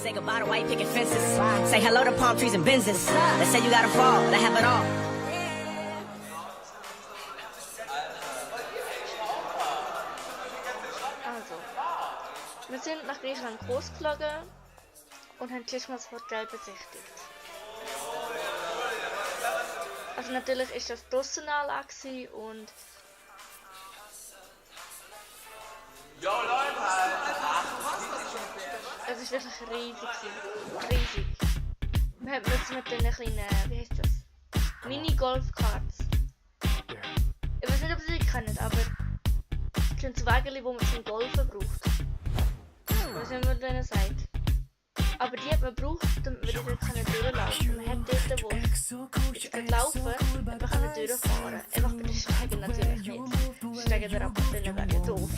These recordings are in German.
Say goodbye to white picket fences. Say hello to palm trees and Benzes. They say you gotta fall, they have it all. Also, wir sind nach Griechenland groß geflogen und haben gleich mal das Hotel besichtigt. Also natürlich ist das draussen Anlage und es ist wirklich riesig. Riesig. Wir haben jetzt mit den kleinen, wie heißt das? Mini-Golf-Karts. Ich weiß nicht, ob Sie die kennen, aber es sind so Wägel, die man zum Golfen braucht. Ich weiß nicht, wie man denen sagt. Aber die hat man gebraucht, damit wir dort durchlaufen können. Man hat dort, wo es geht laufen, einfach durchfahren. Einfach bei den Steigen natürlich nicht. Steigen da ab und dann wäre doof.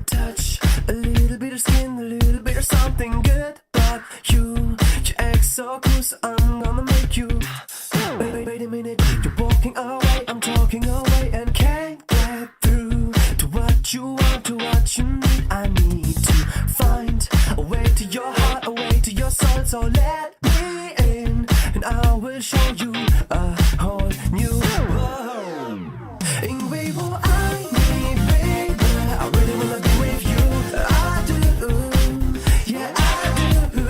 Touch a little bit of skin, a little bit of something good. But you act so cool, so I'm gonna make you. Wait a minute, you're walking away, I'm talking away, and can't get through to what you want, to what you need. I need to find a way to your heart, a way to your soul. So let me in, and I will show you a whole new world. Ingrid, wo I need, baby, I really wanna be with you. I do, yeah I do.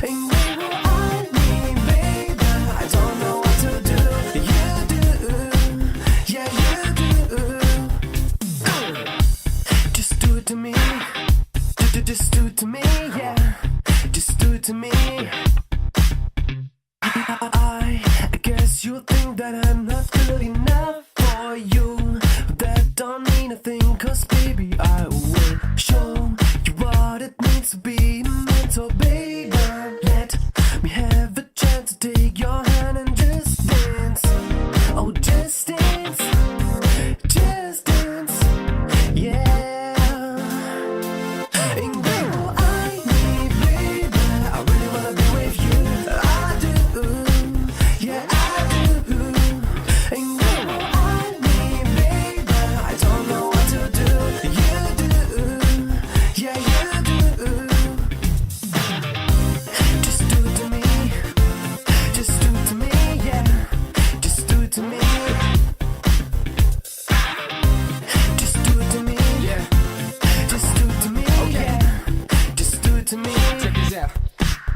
Ingrid, wo I need, baby, I don't know what to do. You do, yeah you do. Just do it to me. Just do it to me, yeah. Just do it to me. I guess you think that I'm not good enough for you. That don't mean a thing, cause baby I will show you what it means to be a man. So baby, let me have a chance to take your hand and just dance. Oh, just dance. Just dance. Yeah.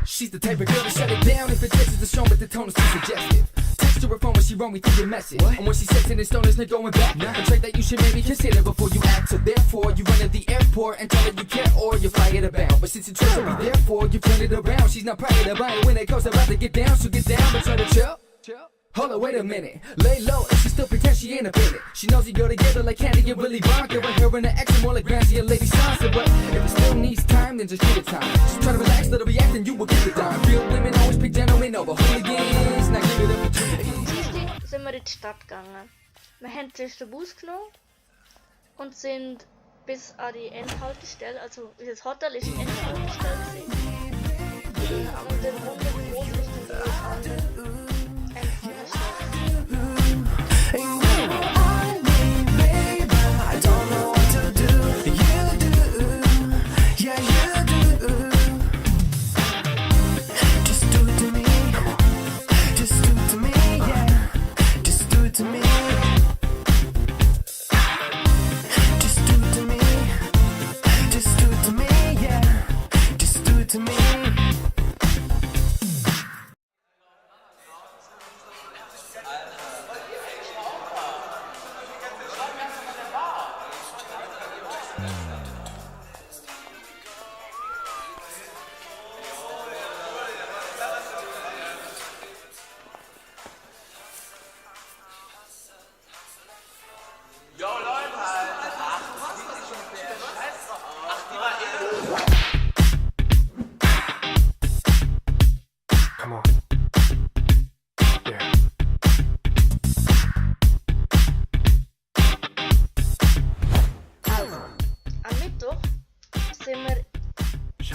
She's the type of girl to shut it down if it takes the strong, but the tone is too suggestive. Text to her phone when she wrong me through your message. What? And when she sets it in stone, there's no going back. Nah. A trait that you should maybe consider before you act. So therefore, you run to the airport and tell her you care, or you fly it about. But since you trust her, be therefore you turn it around. She's not proud about it when it comes about to get down. So get down, but try to chill. Hold on, wait a minute. Lay low and she still pretends she ain't a it. She knows you go together like Candy and Willy Wonka. But her and her ex are more like Ramsey and Lady Sansa. But if it still needs time, then just give it time. Just try to relax, let her react, and you will get the dime. Real women always pick gentlemen over hooligans. Now give it up. Dienstag sind wir in die Stadt gegangen. Wir haben zuerst den Bus genommen und sind bis an die Endhaltestelle, also unser Hotel ist die Endhaltestelle gewesen. Und dann runter groß Richtung die Endhaltestelle.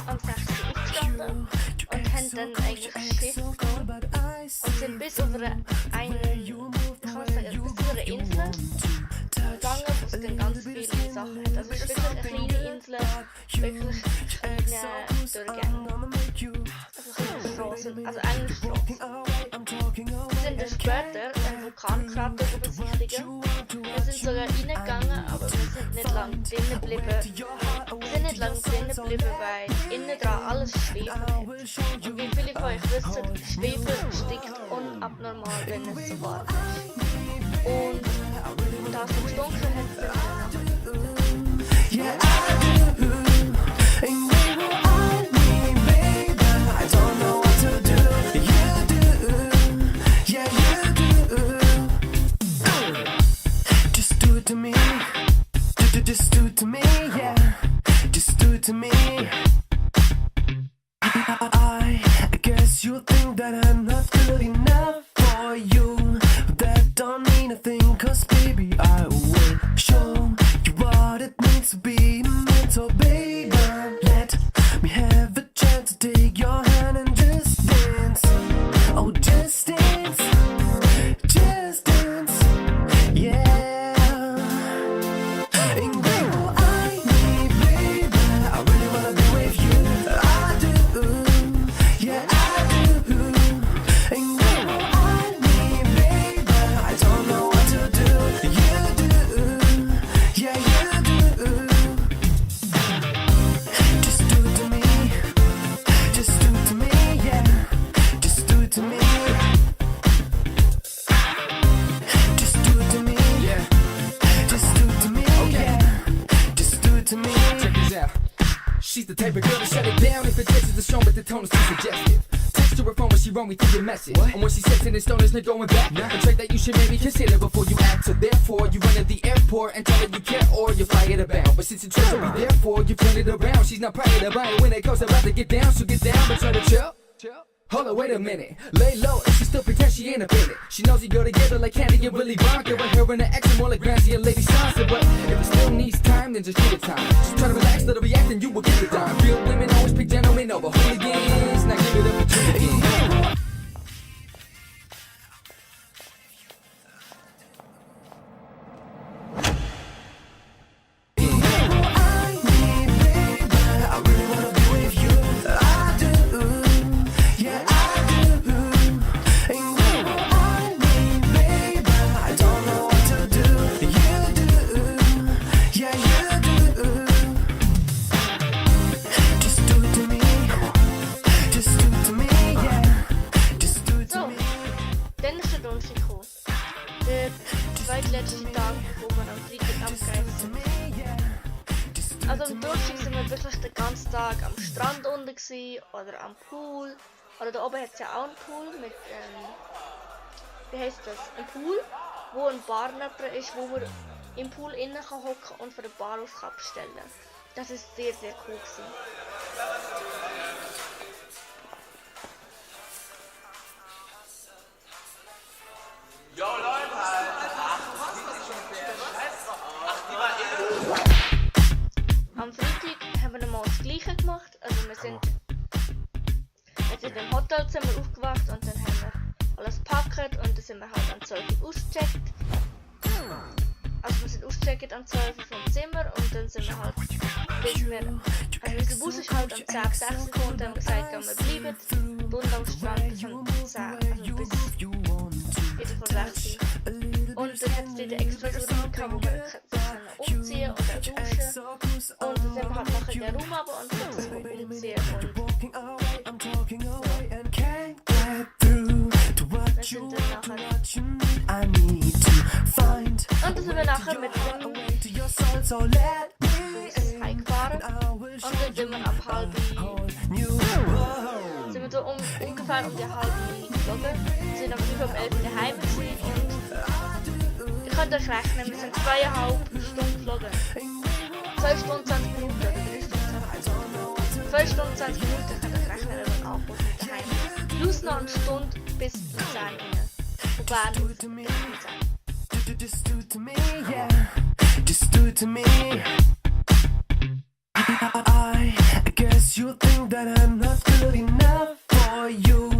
am 6. aufgestanden und haben dann eigentlich Schiff genommen und sind bis auf eine Insel gegangen, wo es dann ganz viele Sachen hat. Also es ist wirklich eine kleine Insel, wirklich kleine Durchgänge. sind also eigentlich Strophen. Wir sind dann später einen Vulkankrater besichtigen. Wir sind sogar reingegangen, aber wir sind nicht lang drinnen geblieben. Wir sind nicht lang drinnen geblieben, weil innen dran alles Schwefel hat. Und wie viele von euch wissen, Schwefel stinkt unabnormal, wenn es so warm ist. Und da es so dunkel hat, sind wir Yeah, I do. And you are me, baby. I don't know what to do. You do. Yeah, you do. Just do it to me. Just do it to me, yeah. Just do it to me. I guess you think that I'm not good enough for you. But that don't mean a thing, 'cause baby, I will show you what it means to be meant. So baby, let me have a chance to take your hand and just dance. Oh, just dance. Just dance. Yeah. And you are me, baby. I really wanna be with you. I do. Yeah, I do. And you are me, baby. I don't know what to do. You do. Yeah, you do. Just do it to me. Just do it to me, yeah. Just do it to me. Just do it to me. Yeah, Just do it to me, yeah. Just do it to me. check this out. She's the type of girl to shut it down if it takes the strong, but the tone is too suggestive. Text to her phone when she wrong with your message. And when she sets in stone, there's no going back. A trait that you should maybe consider before you act. So therefore, you run to the airport and tell her you care, or you fly it about. But since you trust her, therefore, you turn it around. She's not proud about it when it goes about to get down. So get down, but try to chill. Hold on, wait a minute. Lay low and she still pretends she ain't a it. She knows you go together like Candy and Willy Wonka. But her and her ex are more like Ramsey and Lady Sansa. But if it still needs time, then just give it time. Just try to relax, let her react, and you will get it done. Real women always pick gentlemen over hooligans. Now give it up and try again. I really wanna be with you. I do. Yeah, I do. And you are me, baby. I don't know what to do. You do. Yeah, you do. Just do it to me. Just do it to me, yeah. Just do it to So, me. dann ist der Donnerstag gekommen. Der zweitletzte Tag, wo wir am Freitag abgereist sind. Also am Donnerstag sind wir wirklich den ganzen Tag am Strand unten gewesen, oder am Pool. Oder da oben hat es ja auch einen Pool mit, wie heisst das? Ein Pool, wo ein Bar neben ist, wo man im Pool innen kann hocken und von der Bar aus kann bestellen. Das ist sehr, sehr cool gewesen. Am Freitag haben wir nochmal das Gleiche gemacht. Also wir sind im Hotelzimmer aufgewacht und dann haben wir alles gepackt und dann sind wir halt am 12 Uhr ausgecheckt. Also wir sind ausgecheckt am 12 Uhr vom Zimmer und dann sind wir halt, bis wir, also unser Bus ist halt am 10:06 gekommen und dann haben wir gesagt, wir bleiben unten am Strand bis um 10, also bis Viertel vor 6 Uhr. Und dann hat es dort extra Raum gehabt, wo wir sich umziehen oder duschen. Und dann sind wir halt nachher in den Raum runter und haben uns umziehen. Und wir sind dann nachher. Und dann sind wir nachher mit dem Bus heimgefahren. Und dann sind wir ab halb sind wir so ungefähr um die halbe geflogen. Wir sind am 5:11 daheim gewesen und ihr könnt euch rechnen, wir sind 2,5 Stunden geflogen. 2 Stunden 20 Minuten oder 3 Stunden 20 Minuten. 2 Stunden 20 Minuten könnt ihr euch rechnen, wenn wir ankommen daheim. Plus noch eine Stunde bis 10 rein. Von Bern aus bis 10. Just do it to me, yeah. Just do it to me. I guess you think that I'm not good enough for you.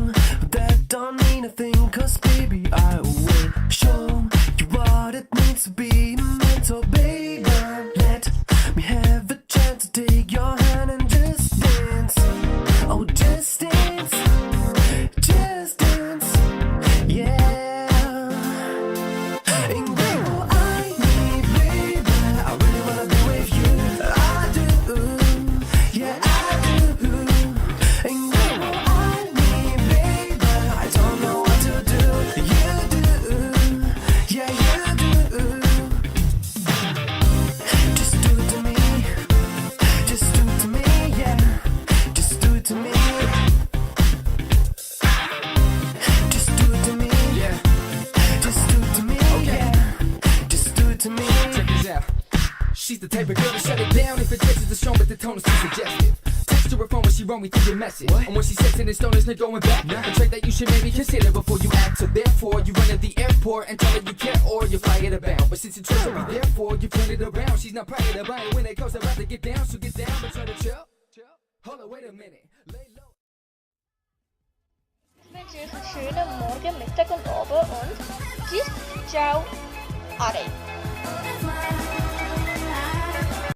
But that don't mean a thing, 'cause baby, I will show you what it means to be meant. So baby, let me have a chance to take your hand and just dance. Oh, just dance. to me. Just do it to me. Yeah. Just do it to me. Okay. Yeah. Just do it to me. Check this out. She's the type of girl to shut it down if it gets the strong, but the tone is too suggestive. Text to her phone when she wrong me through your message. And when she sets in stone, there's no going back. A trait that you should maybe consider before you act. So therefore, you run at the airport and tell her you care, or you fly it about. But since it's true, be therefore you turn it around. She's not proud about it when it comes about to get down. So get down, but try to chill. Hold on, wait a minute. Lay low. Menschen, schönen Morgen, Mittag und Abend und tschüss, ciao, Ade.